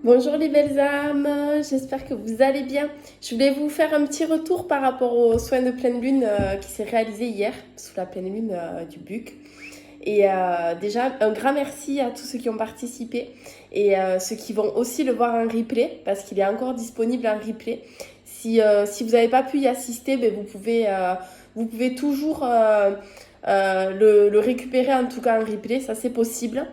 Bonjour les belles âmes, j'espère que vous allez bien. Je voulais vous faire un petit retour par rapport au soin de pleine lune qui s'est réalisé hier, sous la pleine lune du Buc. Et déjà, un grand merci à tous ceux qui ont participé et ceux qui vont aussi le voir en replay, parce qu'il est encore disponible en replay. Si vous n'avez pas pu y assister, ben vous pouvez toujours le récupérer en tout cas en replay, ça c'est possible.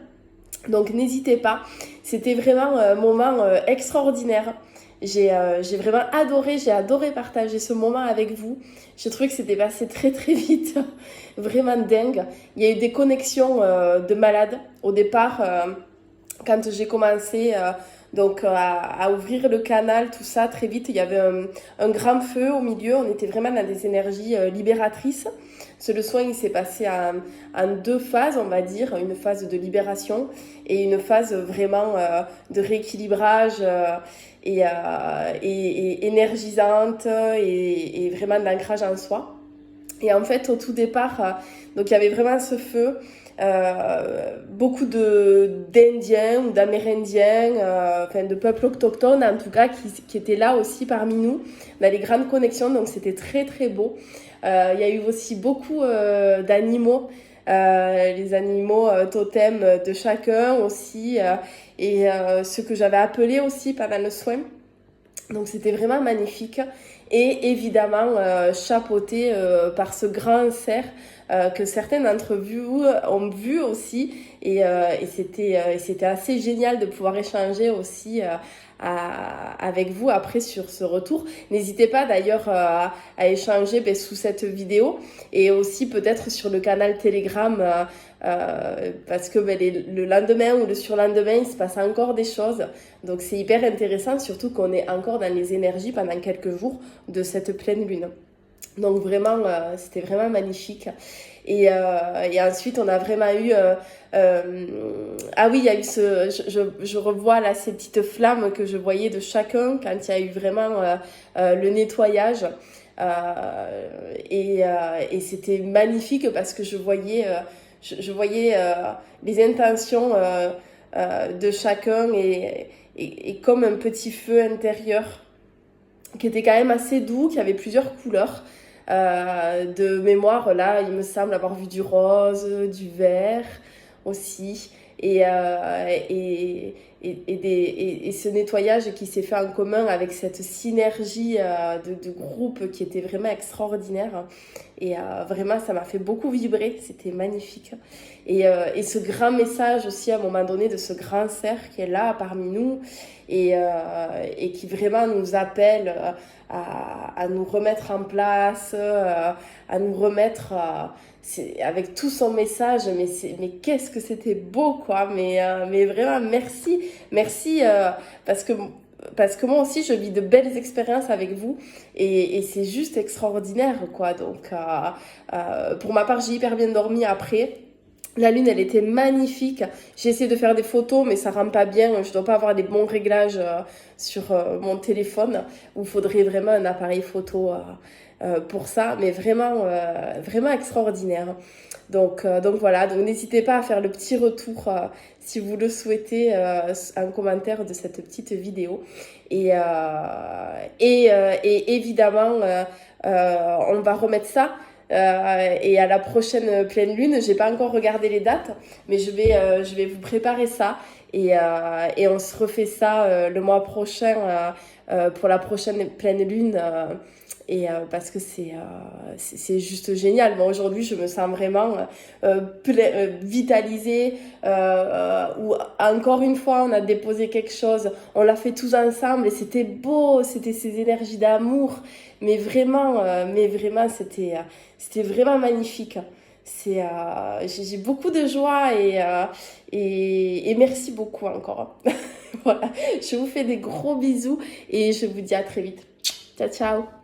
Donc n'hésitez pas, c'était vraiment un moment extraordinaire. J'ai vraiment adoré, j'ai adoré partager ce moment avec vous. J'ai trouvé que c'était passé très très vite, vraiment dingue. Il y a eu des connexions de malades au départ quand j'ai commencé à ouvrir le canal, tout ça très vite. Il y avait un grand feu au milieu, on était vraiment dans des énergies libératrices. Le soin il s'est passé en deux phases, on va dire, une phase de libération et une phase vraiment de rééquilibrage et énergisante et vraiment d'ancrage en soi. Et en fait, au tout départ, donc il y avait vraiment ce feu, beaucoup d'Indiens ou d'Amérindiens, enfin de peuples autochtones en tout cas, qui étaient là aussi parmi nous, dans les grandes connexions, donc c'était très très beau. Il y a eu aussi beaucoup d'animaux, les animaux totems de chacun aussi, et ce que j'avais appelé aussi pendant le soin. Donc c'était vraiment magnifique et évidemment chapeauté par ce grand cerf que certains d'entre vous ont vu aussi et c'était assez génial de pouvoir échanger aussi avec vous après sur ce retour. N'hésitez pas d'ailleurs à échanger sous cette vidéo et aussi peut-être sur le canal Telegram parce que le lendemain ou le surlendemain il se passe encore des choses, donc c'est hyper intéressant, surtout qu'on est encore dans les énergies pendant quelques jours de cette pleine lune. Donc vraiment c'était vraiment magnifique et ensuite on a vraiment eu ah oui, il y a eu je revois là ces petites flammes que je voyais de chacun quand il y a eu vraiment le nettoyage et c'était magnifique parce que je voyais les intentions de chacun et comme un petit feu intérieur qui était quand même assez doux, qui avait plusieurs couleurs. De mémoire, là, il me semble avoir vu du rose, du vert aussi. Et ce nettoyage qui s'est fait en commun avec cette synergie de groupe qui était vraiment extraordinaire. Et vraiment, ça m'a fait beaucoup vibrer. C'était magnifique. Et ce grand message aussi, à un moment donné, de ce grand cerf qui est là parmi nous et qui vraiment nous appelle à nous remettre en place, à nous remettre avec tout son message, mais qu'est-ce que c'était beau quoi, mais vraiment merci parce que moi aussi je vis de belles expériences avec vous et c'est juste extraordinaire quoi. Donc pour ma part j'ai hyper bien dormi après. La lune, elle était magnifique. J'ai essayé de faire des photos, mais ça rend pas bien. Je dois pas avoir les bons réglages sur mon téléphone. Il faudrait vraiment un appareil photo pour ça. Mais vraiment extraordinaire. Donc voilà. Donc n'hésitez pas à faire le petit retour si vous le souhaitez en commentaire de cette petite vidéo. Et évidemment, on va remettre ça. Et à la prochaine pleine lune, j'ai pas encore regardé les dates, mais je vais vous préparer ça et on se refait ça le mois prochain pour la prochaine pleine lune parce que c'est juste génial. Bon, aujourd'hui, je me sens vraiment vitalisée où encore une fois, on a déposé quelque chose, on l'a fait tous ensemble et c'était beau, c'était ces énergies d'amour, mais vraiment c'était vraiment magnifique. J'ai beaucoup de joie et merci beaucoup encore. Voilà, je vous fais des gros bisous et je vous dis à très vite. Ciao, ciao.